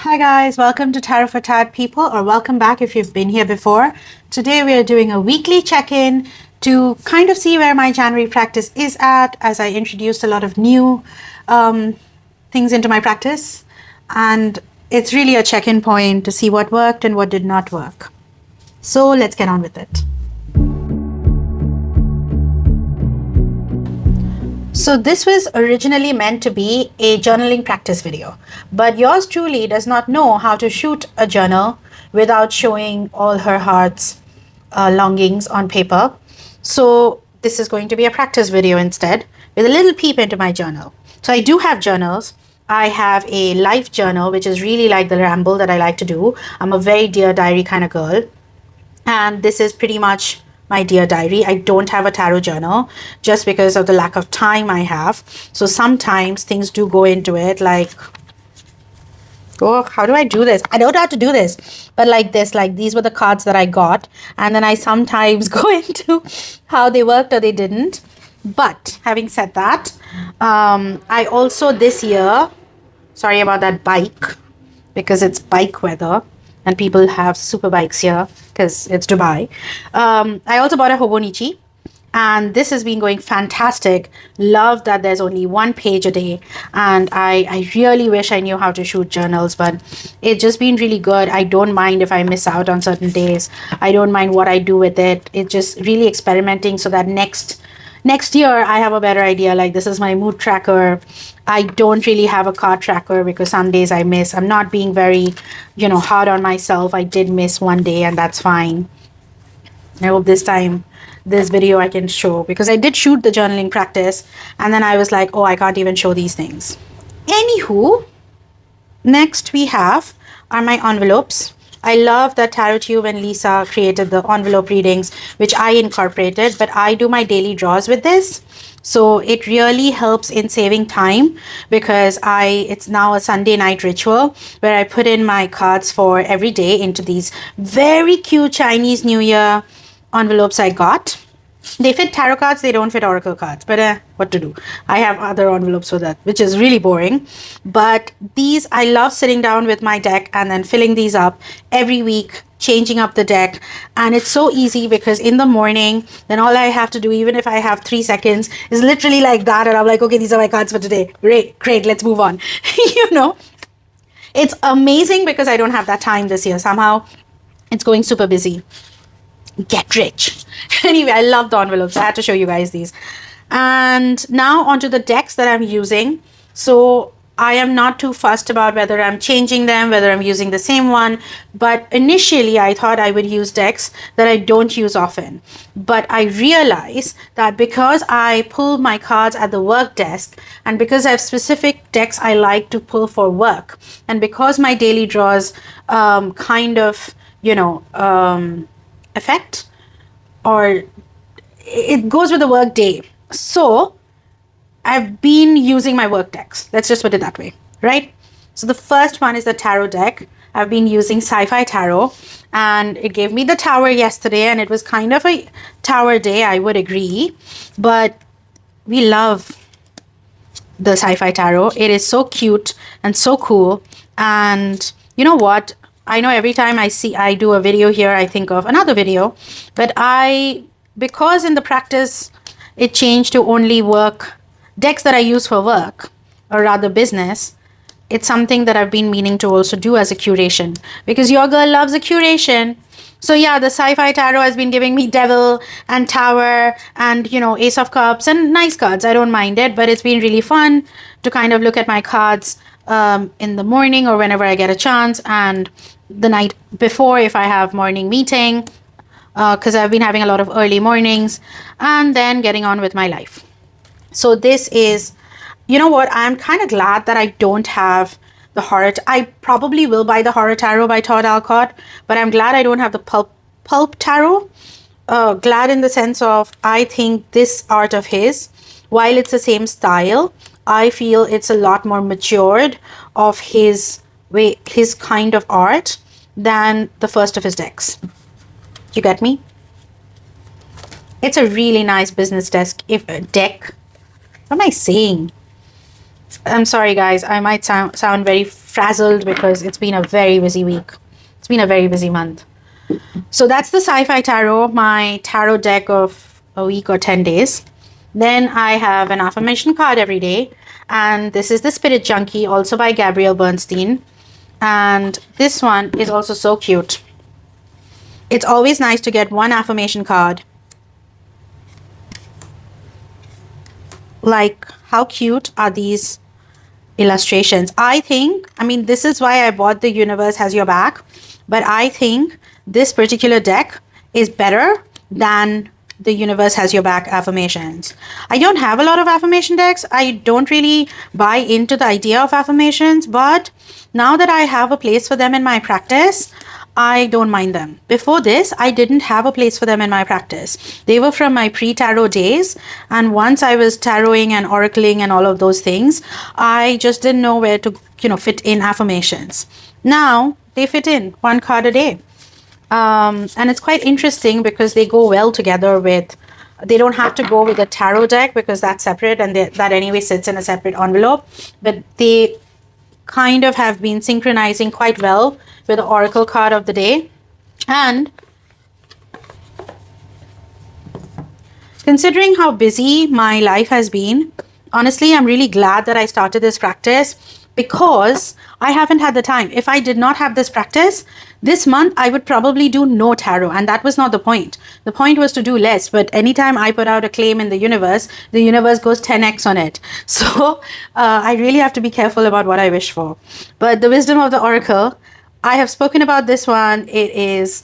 Hi guys, welcome to Tarot for Tired People, or welcome back if you've been here before. Today we are doing a weekly check-in to kind of see where my January practice is at, as I introduced a lot of new things into my practice, and it's really a check-in point to see what worked and what did not work. So let's get on with it. So this was originally meant to be a journaling practice video, but yours truly does not know how to shoot a journal without showing all her heart's longings on paper. So this is going to be a practice video instead, with a little peep into my journal. So I do have journals. I have a life journal, which is really like the ramble that I like to do. I'm a very Dear Diary kind of girl. And this is pretty much my Dear Diary. I don't have a tarot journal just because of the lack of time I have. So sometimes things do go into it, like, oh, how do I do this? I don't know how to do this. But like this, like these were the cards that I got. And then I sometimes go into how they worked or they didn't. But having said that, I also this year, sorry about that bike, because it's bike weather and people have super bikes here because it's Dubai. I also bought a Hobonichi, and this has been going fantastic. Love that there's only one page a day, and I really wish I knew how to shoot journals, but it's just been really good. I don't mind if I miss out on certain days. I don't mind what I do with it. It's just really experimenting so that next year I have a better idea. Like, this is my mood tracker. I don't really have a card tracker because some days I miss. I'm not being very, hard on myself. I did miss one day, and that's fine. I hope this time, this video I can show, because I did shoot the journaling practice and then I was like, oh, I can't even show these things. Anywho, next we have are my envelopes. I love that Tarot Tube and Lisa created the envelope readings, which I incorporated, but I do my daily draws with this. So it really helps in saving time, because it's now a Sunday night ritual where I put in my cards for every day into these very cute Chinese New Year envelopes I got. They fit tarot cards, they don't fit oracle cards, but what to do? I have other envelopes for that, which is really boring. But these, I love sitting down with my deck and then filling these up every week, changing up the deck. And it's so easy because in the morning, then all I have to do, even if I have 3 seconds, is literally like that. And I'm like, okay, these are my cards for today. Great, let's move on. It's amazing because I don't have that time this year. Somehow it's going super busy. Get rich. Anyway, I love the envelopes. I had to show you guys these. And now onto the decks that I'm using. So I am not too fussed about whether I'm changing them, whether I'm using the same one. But initially I thought I would use decks that I don't use often. But I realized that because I pull my cards at the work desk, and because I have specific decks I like to pull for work, and because my daily draws effect, or it goes with the work day. So I've been using my work decks. Let's just put it that way, right? So the first one is the tarot deck. I've been using Sci-Fi Tarot, and it gave me the Tower yesterday, and it was kind of a Tower day, I would agree. But we love the Sci-Fi Tarot. It is so cute and so cool. And you know what? I know every time I do a video here, I think of another video, but because in the practice, it changed to only work decks that I use for work, or rather business. It's something that I've been meaning to also do as a curation, because your girl loves a curation. So yeah, the Sci-Fi Tarot has been giving me Devil and Tower and, Ace of Cups and nice cards. I don't mind it, but it's been really fun to kind of look at my cards in the morning or whenever I get a chance, and the night before if I have morning meeting, because I've been having a lot of early mornings, and then getting on with my life. So this is, I'm kind of glad that I don't have the Horror. I probably will buy the Horror Tarot by Todd Alcott, but I'm glad I don't have the Pulp Tarot. Glad in the sense of, I think this art of his, while it's the same style, I feel it's a lot more matured of his kind of art than the first of his decks. You get me? It's a really nice business deck. What am I saying? I'm sorry guys, I might sound very frazzled because it's been a very busy week. It's been a very busy month. So that's the Sci-Fi Tarot, my tarot deck of a week or 10 days. Then I have an affirmation card every day. And this is the Spirit Junkie, also by Gabrielle Bernstein. And this one is also so cute. It's always nice to get one affirmation card. Like, how cute are these illustrations? I mean, this is why I bought the Universe Has Your Back. But I think this particular deck is better than the Universe Has Your Back affirmations. I don't have a lot of affirmation decks. I don't really buy into the idea of affirmations, but now that I have a place for them in my practice, I don't mind them. Before this, I didn't have a place for them in my practice. They were from my pre-tarot days, and once I was tarotting and oracling and all of those things, I just didn't know where to, fit in affirmations. Now they fit in one card a day. And it's quite interesting because they go well together with, they don't have to go with a tarot deck because that's separate and that anyway sits in a separate envelope. But they kind of have been synchronizing quite well with the oracle card of the day. And considering how busy my life has been, honestly, I'm really glad that I started this practice because I haven't had the time. If I did not have this practice, this month I would probably do no tarot, and that was not the point. The point was to do less, but anytime I put out a claim in the universe goes 10x on it. So I really have to be careful about what I wish for. But the Wisdom of the Oracle, I have spoken about this one. It is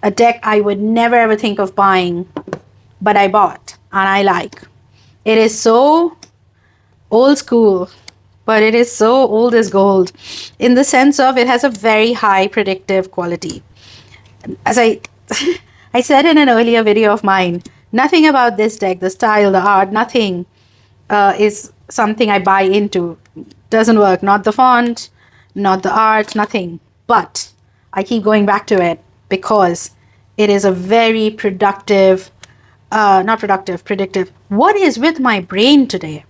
a deck I would never ever think of buying, but I bought and I like. It is so old school, but it is so old as gold in the sense of it has a very high predictive quality. As I said in an earlier video of mine, nothing about this deck, the style, the art, nothing is something I buy into. Doesn't work. Not the font, not the art, nothing. But I keep going back to it because it is a very predictive. What is with my brain today?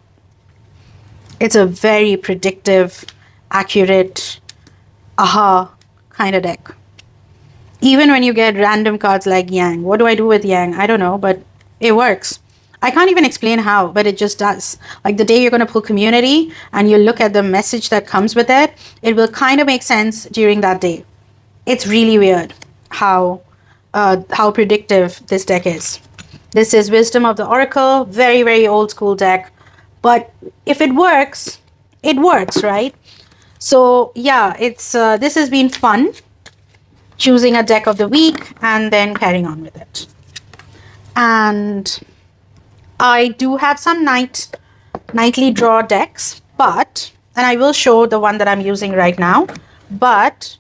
It's a very predictive, accurate, aha kind of deck. Even when you get random cards like Yang. What do I do with Yang? I don't know, but it works. I can't even explain how, but it just does. Like the day you're going to pull community and you look at the message that comes with it, it will kind of make sense during that day. It's really weird how predictive this deck is. This is Wisdom of the Oracle, very, very old school deck. But if it works, right? So yeah, it's this has been fun, choosing a deck of the week and then carrying on with it. And I do have some nightly draw decks, and I will show the one that I'm using right now. But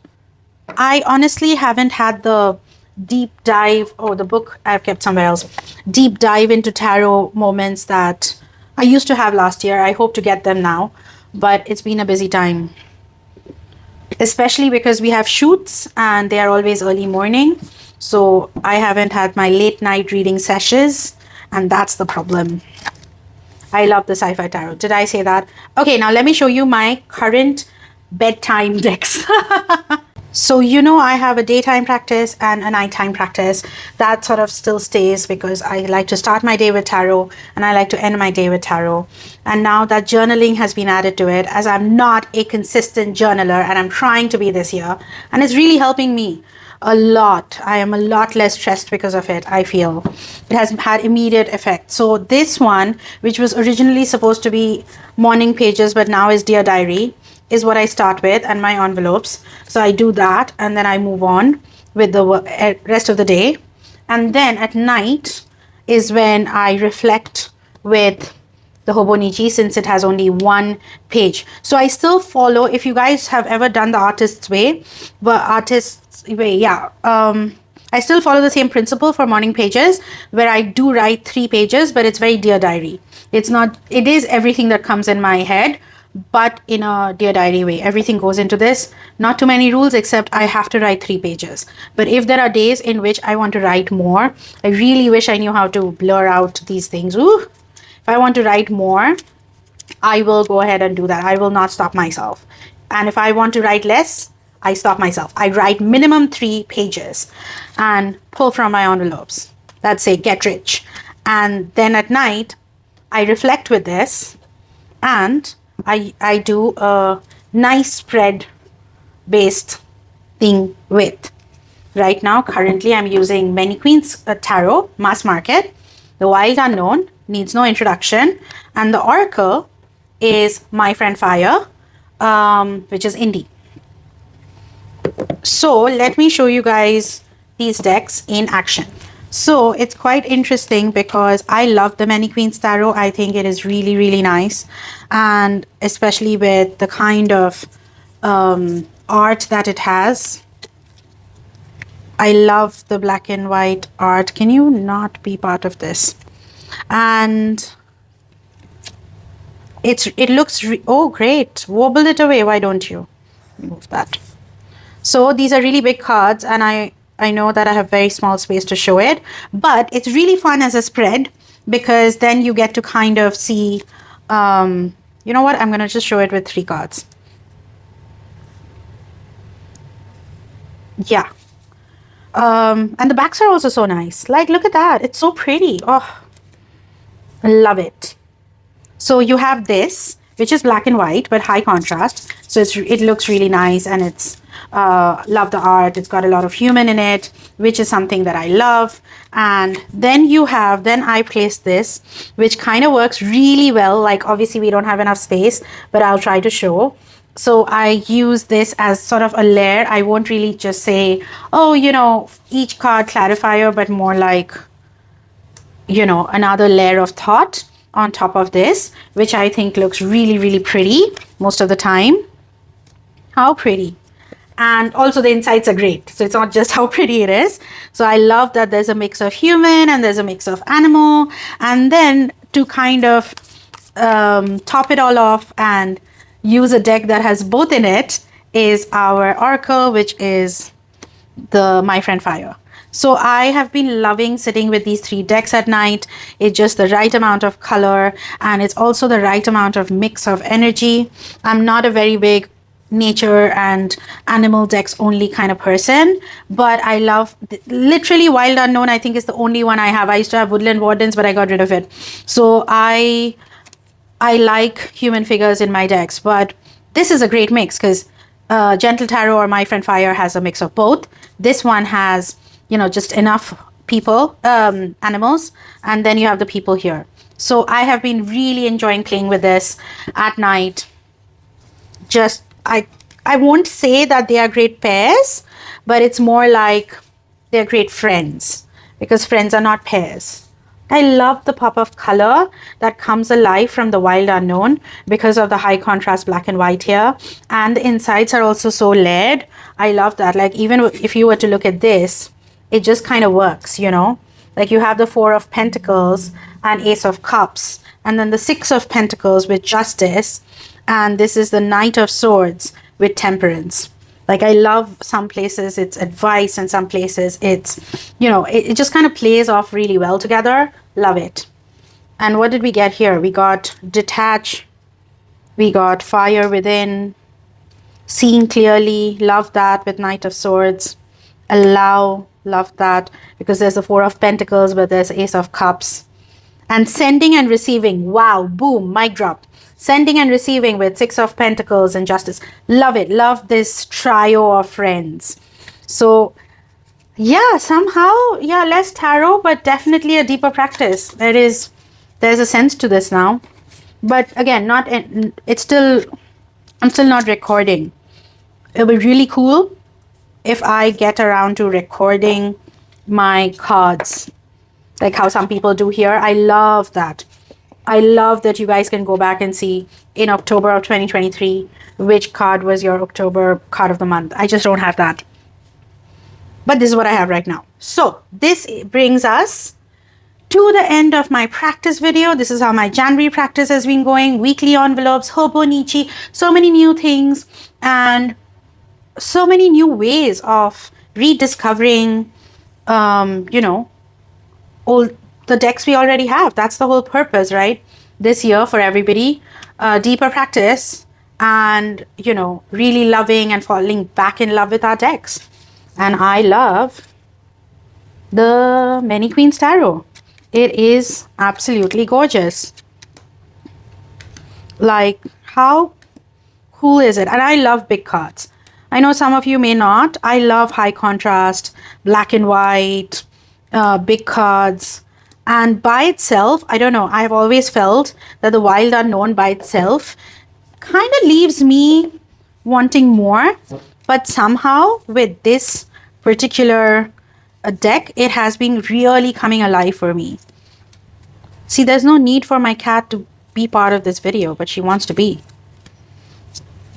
I honestly haven't had the deep dive, the book I've kept somewhere else, deep dive into tarot moments that I used to have last year. I hope to get them now, but it's been a busy time, especially because we have shoots and they are always early morning. So I haven't had my late night reading sessions, and that's the problem. I love the Sci-Fi Tarot. Did I say that? Okay, now let me show you my current bedtime decks. So, I have a daytime practice and a nighttime practice. That sort of still stays because I like to start my day with tarot and I like to end my day with tarot. And now that journaling has been added to it, as I'm not a consistent journaler and I'm trying to be this year, and it's really helping me a lot. I am a lot less stressed because of it, I feel. It has had immediate effect. So this one, which was originally supposed to be morning pages, but now is Dear Diary, is what I start with, and my envelopes. So I do that and then I move on with the rest of the day. And then at night is when I reflect with the Hobonichi, since it has only one page. So I still follow, if you guys have ever done the artist's way, I still follow the same principle for morning pages, where I do write 3 pages, but it's very Dear Diary. It is everything that comes in my head, but in a Dear Diary way. Everything goes into this. Not too many rules, except I have to write 3 pages. But if there are days in which I want to write more, I really wish I knew how to blur out these things. If I want to write more, I will go ahead and do that. I will not stop myself. And if I want to write less, I stop myself. I write minimum 3 pages and pull from my envelopes. That's say get rich. And then at night, I reflect with this, and I do a nice spread based thing with. Right now, currently, I'm using Many Queens Tarot, mass market. The Wild Unknown needs no introduction. And the Oracle is My Friend Fire, which is indie. So let me show you guys these decks in action. So it's quite interesting because I love the Many Queens Tarot. I think it is really, really nice. And especially with the kind of art that it has. I love the black and white art. Can you not be part of this? And it looks, oh great. Wobble it away. Why don't you? Move that. So these are really big cards, and I know that I have very small space to show it, but it's really fun as a spread because then you get to kind of see, you know what? I'm going to just show it with 3 cards. Yeah. And the backs are also so nice. Like, look at that. It's so pretty. Oh, I love it. So you have this, which is black and white, but high contrast. So it looks really nice, and it's, love the art. It's got a lot of human in it, which is something that I love. And then I place this, which kind of works really well. Like, obviously we don't have enough space, but I'll try to show. So I use this as sort of a layer. I won't really just say, oh, you know, each card clarifier, but more like, you know, another layer of thought on top of this, which I think looks really, really pretty most of the time. How pretty. And also the insides are great. So it's not just how pretty it is. So I love that there's a mix of human and there's a mix of animal. And then to kind of top it all off and use a deck that has both in it is our Oracle, which is the My Friend Fire. So I have been loving sitting with these 3 decks at night. It's just the right amount of color, and it's also the right amount of mix of energy. I'm not a very big nature and animal decks only kind of person, but I love literally Wild Unknown. I think is the only one I have. I used to have Woodland Wardens, but I got rid of it. So I like human figures in my decks, but this is a great mix because Gentle Tarot or My Friend Fire has a mix of both. This one has, you know, just enough people, animals, and then you have the people here. So I have been really enjoying playing with this at night. Just, I won't say that they are great pairs, but it's more like they're great friends, because friends are not pairs. I love the pop of color that comes alive from the Wild Unknown because of the high contrast black and white here. And the insides are also so layered. I love that. Like, even if you were to look at this, it just kind of works, you know? Like, you have the 4 of Pentacles and Ace of Cups, and then the 6 of Pentacles with Justice, and this is the Knight of Swords with Temperance. Like, I love some places it's advice, and some places it's, you know, it just kind of plays off really well together. Love it. And what did we get here? We got Detach, we got Fire Within, Seeing Clearly, love that with Knight of Swords. Allow, love that because there's the 4 of Pentacles, but there's Ace of Cups. And Sending and Receiving, wow, boom, mic drop. Sending and Receiving with 6 of Pentacles and Justice. Love it. Love this trio of friends. So yeah, somehow, yeah, less tarot, but definitely a deeper practice. There's a sense to this now. But again, I'm still not recording. It'll be really cool if I get around to recording my cards, like how some people do here. I love that. I love that you guys can go back and see in October of 2023 which card was your October card of the month. I just don't have that. But this is what I have right now. So this brings us to the end of my practice video. This is how my January practice has been going. Weekly envelopes, Hobonichi, so many new things, and so many new ways of rediscovering, you know, all the decks we already have. That's the whole purpose, right? This year for everybody, deeper practice and, really loving and falling back in love with our decks. And I love the Many Queens Tarot. It is absolutely gorgeous. Like, how cool is it? And I love big cards. I know some of you may not. I love high contrast, black and white, big cards. And by itself, I don't know, I've always felt that the Wild Unknown by itself kind of leaves me wanting more. But somehow with this particular deck, it has been really coming alive for me. See, there's no need for my cat to be part of this video, but she wants to be.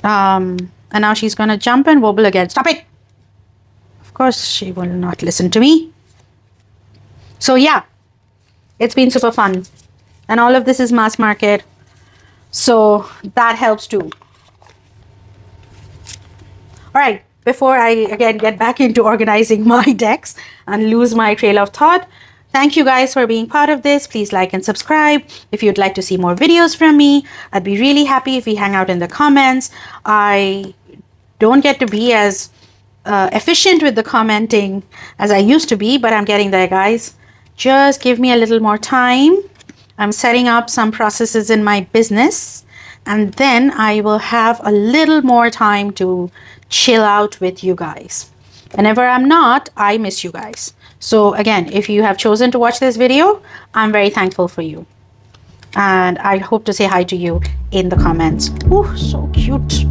And now she's going to jump and wobble again. Stop it! Of course, she will not listen to me. So yeah, it's been super fun. And all of this is mass market. So that helps too. All right, before I again get back into organizing my decks and lose my trail of thought, thank you guys for being part of this. Please like and subscribe. If you'd like to see more videos from me, I'd be really happy if we hang out in the comments. I don't get to be as efficient with the commenting as I used to be, but I'm getting there, guys. Just give me a little more time. I'm setting up some processes in my business, and then I will have a little more time to chill out with you guys. Whenever I'm not, I miss you guys. So again, if you have chosen to watch this video, I'm very thankful for you. And I hope to say hi to you in the comments. Oh, so cute.